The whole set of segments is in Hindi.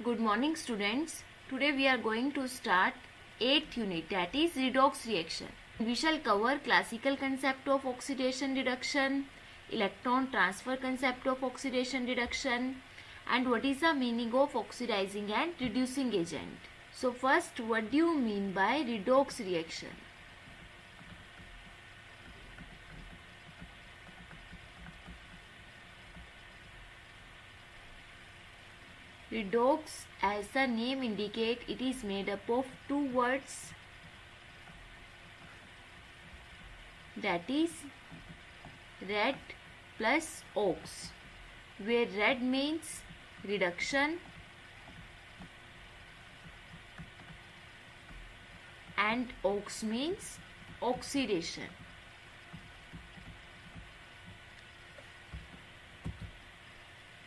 Good morning students. Today we are going to start 8th unit, that is redox reaction. We shall cover classical concept of oxidation reduction, electron transfer concept of oxidation reduction, and what is the meaning of oxidizing and reducing agent. So first, what do you mean by redox reaction? Redox, as the name indicates, it is made up of two words, that is red plus ox, where red means reduction and ox means oxidation.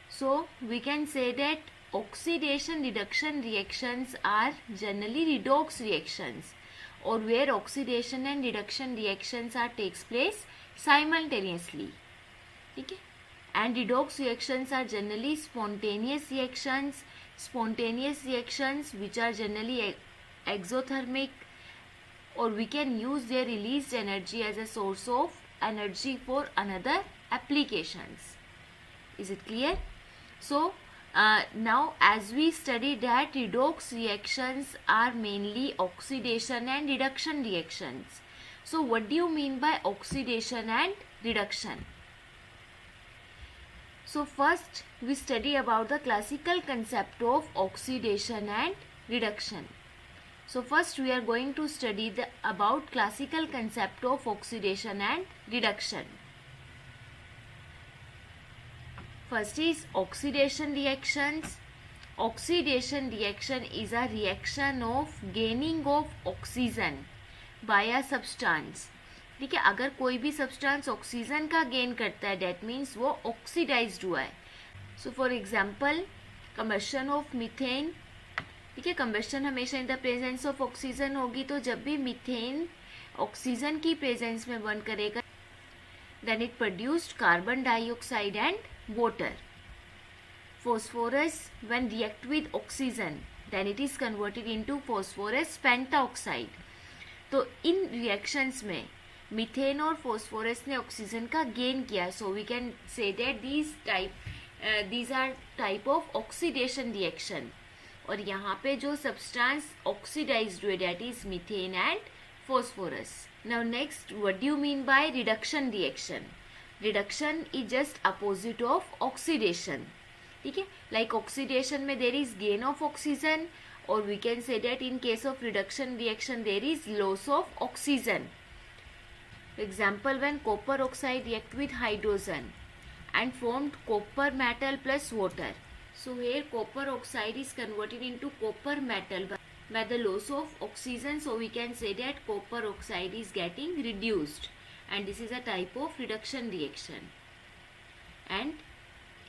So we can say that oxidation reduction reactions are generally redox reactions, or where oxidation and reduction reactions are takes place simultaneously. Okay? And redox reactions are generally spontaneous reactions which are generally exothermic, or we can use their released energy as a source of energy for another applications. Is it clear? So now as we study that redox reactions are mainly oxidation and reduction reactions. So what do you mean by oxidation and reduction? So first we study about the classical concept of oxidation and reduction. So first we are going to study about classical concept of oxidation and reduction. First is oxidation reactions. Oxidation reaction is a reaction of gaining of oxygen by a substance. ठीक है, अगर कोई भी सब्सटेंस ऑक्सीजन का गेन करता है डेट मीन्स वो ऑक्सीडाइज्ड हुआ है. So for example combustion of methane. ठीक है, कंबशन हमेशा in the presence of oxygen होगी, तो जब भी मीथेन ऑक्सीजन की प्रेजेंस में बर्न करेगा then it produced carbon dioxide and water. Phosphorus, when react with oxygen, then it is converted into phosphorus pentaoxide. तो इन reactions में मीथेन और phosphorus ने ऑक्सीजन का गेन किया. So we can say that these are type of oxidation reaction. और यहाँ पे जो substance oxidized हुए that is methane and phosphorus. Now next, what do you mean by reduction reaction? Reduction is just opposite of oxidation. ठीक है, like oxidation में there is gain of oxygen, or we can say that in case of reduction reaction there is loss of oxygen. For example, when copper oxide react with hydrogen and formed copper metal plus water. So here copper oxide is converted into copper metal by the loss of oxygen. So we can say that copper oxide is getting reduced. And this is a type of reduction reaction. And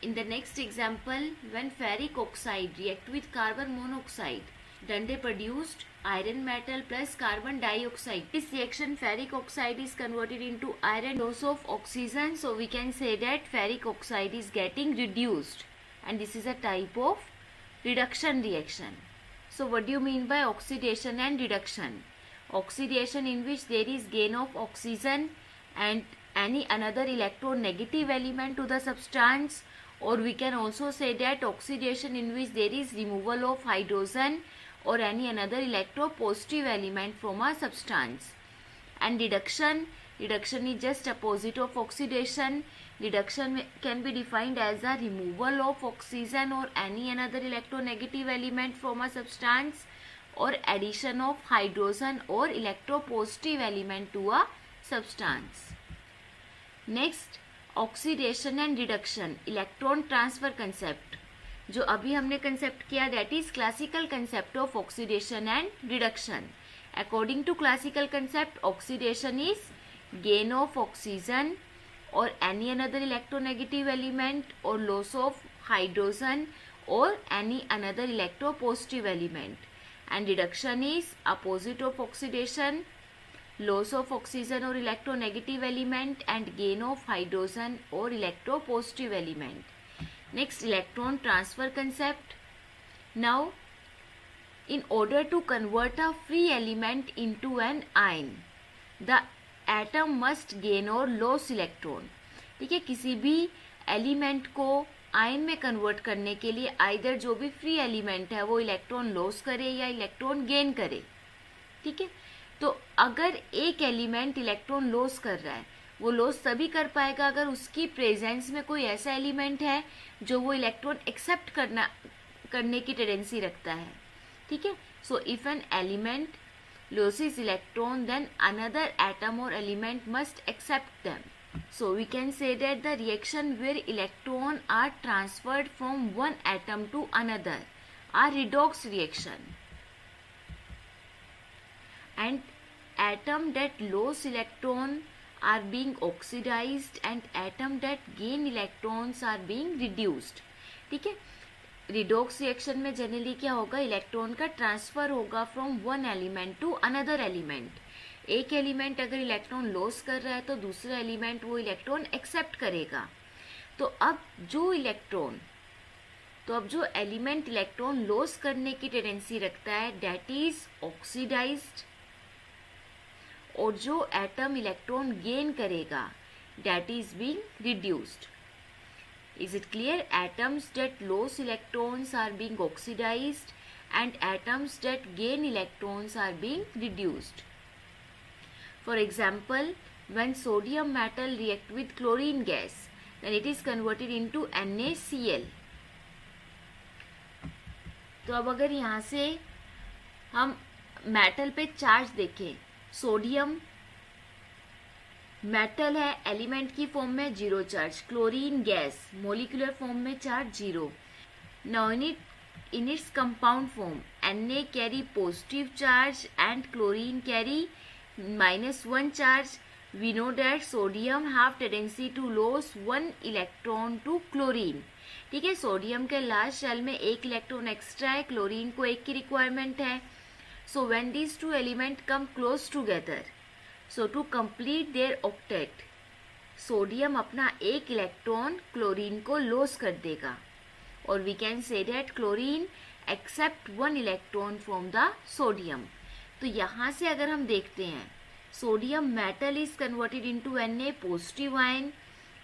in the next example, when ferric oxide react with carbon monoxide, then they produced iron metal plus carbon dioxide. This reaction ferric oxide is converted into iron, loss of oxygen, so we can say that ferric oxide is getting reduced, and this is a type of reduction reaction. So what do you mean by oxidation and reduction? Oxidation in which there is gain of oxygen and any another electronegative element to the substance, or we can also say that oxidation in which there is removal of hydrogen or any another electropositive element from a substance. And reduction is just opposite of oxidation. Reduction can be defined as a removal of oxygen or any another electronegative element from a substance, or addition of hydrogen or electropositive element to a substance. Next, oxidation and reduction, electron transfer concept. जो अभी हमने concept किया that is classical concept of oxidation and reduction. According to classical concept, oxidation is gain of oxygen or any another electronegative element, or loss of hydrogen or any another electropositive element. And reduction is opposite of oxidation, loss of oxygen or electronegative element and gain of hydrogen or electropositive element. Next, electron transfer concept. Now, in order to convert a free element into an ion, the atom must gain or lose electron. ठीक है, किसी भी एलिमेंट को आयन में कन्वर्ट करने के लिए आइदर जो भी फ्री एलिमेंट है वो इलेक्ट्रॉन लॉस करे या इलेक्ट्रॉन गेन करे. ठीक है, तो अगर एक एलिमेंट इलेक्ट्रॉन लॉस कर रहा है, वो लॉस तभी कर पाएगा अगर उसकी प्रेजेंस में कोई ऐसा एलिमेंट है जो वो इलेक्ट्रॉन एक्सेप्ट करने की टेंडेंसी रखता है. ठीक है, so if an element loses electron, then another atom or element must accept them. So we can say that the reaction where electrons are transferred from one atom to another are redox reaction. And atom that lose electron are being oxidized and atom that gain electrons are being reduced. ठीक है, रिडॉक्स रिएक्शन में जनरली क्या होगा, इलेक्ट्रॉन का ट्रांसफर होगा from one element to another element. एक एलिमेंट अगर इलेक्ट्रॉन लॉस कर रहा है तो दूसरा एलिमेंट वो इलेक्ट्रॉन एक्सेप्ट करेगा. तो अब जो एलिमेंट इलेक्ट्रॉन लॉस करने की टेंडेंसी रखता है दैट इज ऑक्सीडाइज्ड, और जो एटम इलेक्ट्रॉन गेन करेगा that is being reduced. Is it clear? Atoms that lose electrons are being oxidized and atoms that gain electrons are being reduced. For example, when sodium metal react with chlorine gas, then it is converted into NaCl. तो अब अगर यहाँ से हम मेटल पे चार्ज देखें, सोडियम मेटल है, एलिमेंट की फॉर्म में 0 charge, chlorine gas molecular form में charge 0. Now in its compound form Na carry positive charge and chlorine carry -1 charge. We know that sodium have tendency to loss 1 electron to chlorine. ठीक है, सोडियम के लास्ट शेल में 1 इलेक्ट्रॉन एक्स्ट्रा है, क्लोरीन को 1 की रिक्वायरमेंट है. So when these two element come close together, so to complete their octet, sodium अपना 1 इलेक्ट्रॉन क्लोरीन को लॉस कर देगा, और we can say that chlorine accept 1 electron from the sodium. तो यहाँ से अगर हम देखते हैं, sodium metal is converted into Na positive ion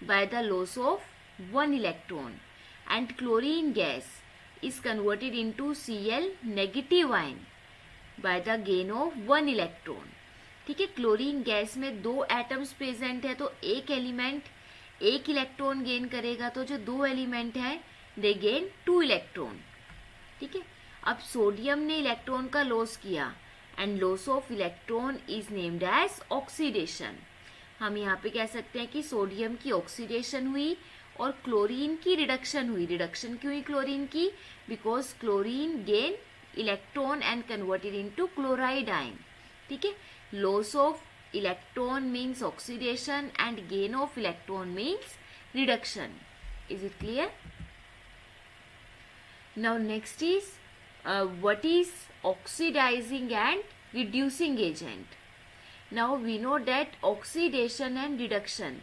by the loss of 1 electron, and chlorine gas is converted into Cl negative ion by the gain of 1 electron. ठीक है, क्लोरीन गैस में 2 एटम्स प्रेजेंट है, तो एक एलिमेंट 1 इलेक्ट्रॉन गेन करेगा, तो जो 2 एलिमेंट है दे गेन 2 इलेक्ट्रॉन. ठीक है, अब सोडियम ने इलेक्ट्रॉन का लॉस किया and loss of electron is named as oxidation. हम यहाँ पे कह सकते हैं कि सोडियम की ऑक्सीडेशन हुई और क्लोरीन की रिडक्शन हुई. रिडक्शन क्यों हुई क्लोरीन की? Because chlorine gain electron and converted into chloride ion. ठीक है, loss of electron means oxidation and gain of electron means reduction. Is it clear? Now next is what is oxidizing and reducing agent. Now we know that oxidation and reduction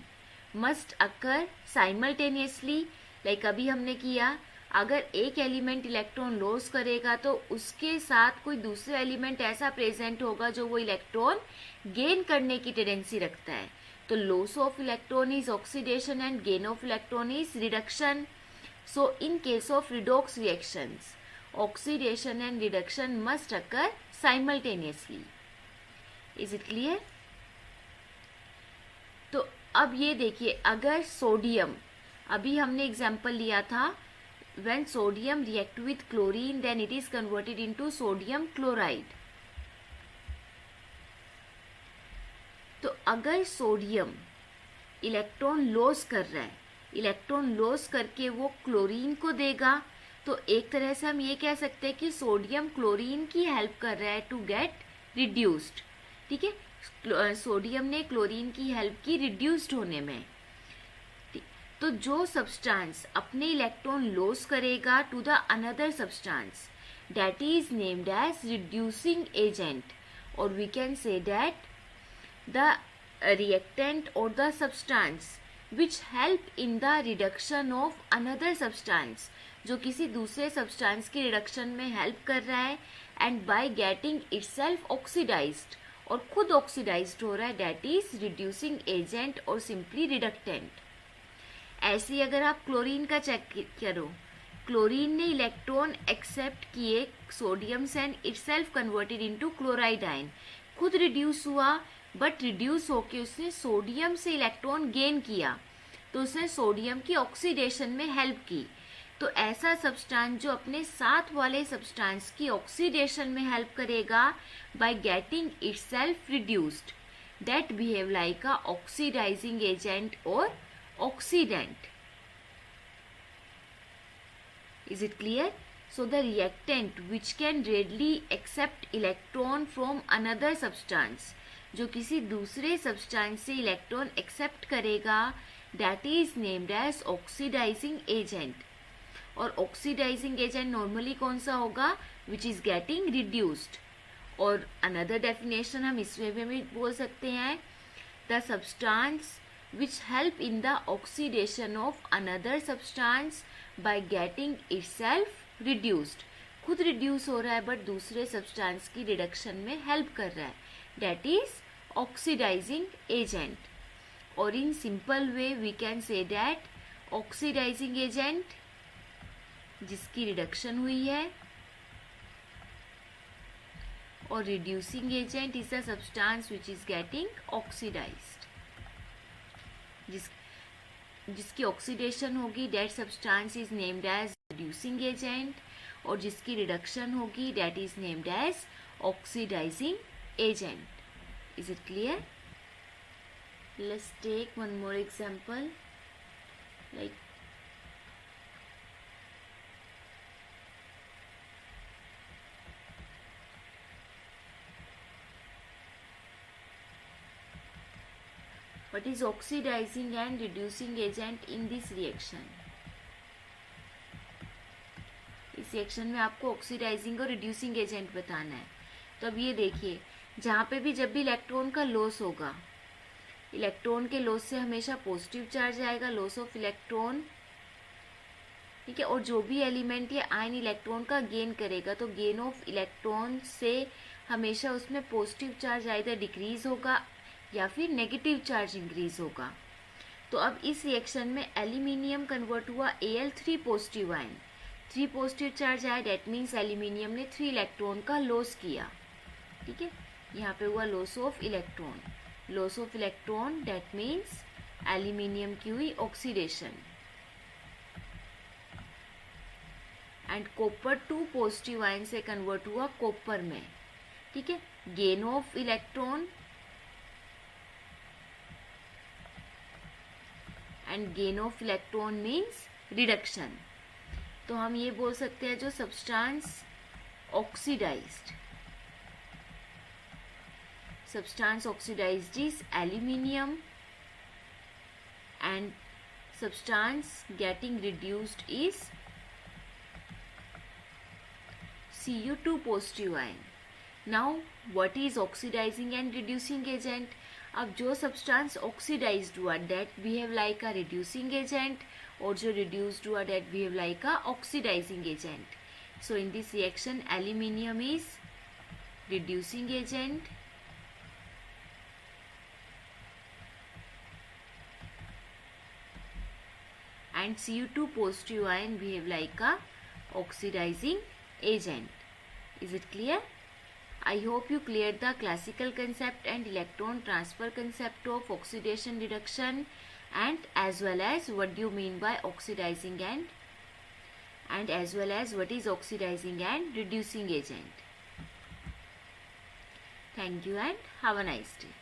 must occur simultaneously. Like अभी हमने किया, अगर एक एलिमेंट इलेक्ट्रॉन लॉस करेगा तो उसके साथ कोई दूसरा एलिमेंट ऐसा प्रेजेंट होगा जो वो इलेक्ट्रॉन गेन करने की टेंडेंसी रखता है. तो loss of electron is oxidation and gain of electron is reduction. So in case of redox reactions, oxidation and reduction must occur simultaneously. Is it clear? तो अब ये देखिए, अगर सोडियम, अभी हमने एग्जाम्पल लिया था, when sodium react with chlorine then it is converted into sodium chloride. तो अगर सोडियम इलेक्ट्रॉन लॉस कर रहा है, इलेक्ट्रॉन लॉस करके वो क्लोरीन को देगा, तो एक तरह से हम ये कह सकते हैं कि सोडियम क्लोरीन की हेल्प कर रहा है टू गेट रिड्यूस्ड. ठीक है, सोडियम ने क्लोरीन की हेल्प की रिड्यूस्ड होने में. तो जो सब्सटेंस अपने इलेक्ट्रॉन लॉस करेगा to the another substance that is named as reducing agent, और we can say that the reactant और the substance which help in the reduction of another substance, जो किसी दूसरे सब्सटेंस के रिडक्शन में हेल्प कर रहा है and by getting itself oxidised, और खुद ऑक्सीडाइज्ड हो रहा है, दैट इज रिड्यूसिंग एजेंट और सिंपली रिडक्टेंट। ऐसे ही अगर आप क्लोरीन का चेक करो, क्लोरीन ने इलेक्ट्रॉन एक्सेप्ट किए सोडियम से and itself converted into chloride ion, खुद रिड्यूस हुआ बट रिड्यूस होके उसने सोडियम से इलेक्ट्रॉन गेन किया, तो उसने सोडियम की ऑक्सीडेशन में हेल्प की। तो ऐसा सब्सटेंस जो अपने साथ वाले सब्सटेंस की ऑक्सीडेशन में हेल्प करेगा by getting itself reduced, that behave like a oxidising agent और oxidant. Is it clear? So the reactant which can readily accept electron from another substance, जो किसी दूसरे सब्सटेंस से इलेक्ट्रॉन एक्सेप्ट करेगा, that is named as oxidizing agent। और ऑक्सीडाइजिंग एजेंट नॉर्मली कौन सा होगा? विच इज गेटिंग रिड्यूस्ड। और अनदर डेफिनेशन हम इसमें भी बोल सकते हैं, the substance which help in the oxidation of another substance by getting itself reduced, खुद रिड्यूस हो रहा है बट दूसरे सब्सटेंस की रिडक्शन में हेल्प कर रहा है, दैट इज ऑक्सीडाइजिंग एजेंट। और in simple way we can say that oxidizing agent जिसकी रिडक्शन हुई है, और reducing agent is the substance which is getting oxidized, जिसकी ऑक्सीडेशन होगी that substance is named as reducing agent, और जिसकी रिडक्शन होगी that is named as oxidizing agent. Is it clear? Let's take one more example, like what is oxidizing and reducing agent in this reaction? इस रिएक्शन में आपको ऑक्सीडाइजिंग और रिड्यूसिंग एजेंट बताना है। तो अब ये देखिए, जहाँ पे भी जब भी इलेक्ट्रॉन का लॉस होगा, इलेक्ट्रॉन के लॉस से हमेशा पॉजिटिव चार्ज आएगा, लॉस ऑफ इलेक्ट्रॉन, ठीक है। और जो भी एलिमेंट या आयन इलेक्ट्रॉन का गेन करेगा, तो गेन ऑफ इलेक्ट्रॉन से हमेशा उसमें पॉजिटिव चार्ज आइदर डिक्रीज होगा या फिर नेगेटिव चार्ज इंक्रीज होगा। तो अब इस रिएक्शन में एल्यूमिनियम कन्वर्ट हुआ Al3 positive ion, 3 positive charge आया, डेट मीन्स एल्यूमिनियम ने 3 इलेक्ट्रॉन का लॉस किया, ठीक है। यहाँ पे हुआ loss of electron, loss of electron that means aluminium की हुई oxidation. And copper 2 positive ion से कन्वर्ट हुआ कॉपर में, ठीक है। Gain of electron and gain of electron means reduction. तो हम ये बोल सकते हैं जो substance oxidised is aluminium and substance getting reduced is Cu2 positive ion. Now what is oxidizing and reducing agent? अब जो सब्सटेंस ऑक्सीडाइज्ड हुआ that behave like a reducing agent, और जो रिड्यूस्ड हुआ that behave like a oxidising agent. So in this reaction aluminium is reducing agent and Cu2 positive ion behave like a oxidizing agent. Is it clear? I hope you cleared the classical concept and electron transfer concept of oxidation reduction, and as well as what do you mean by oxidizing and as well as what is oxidizing and reducing agent. Thank you and have a nice day.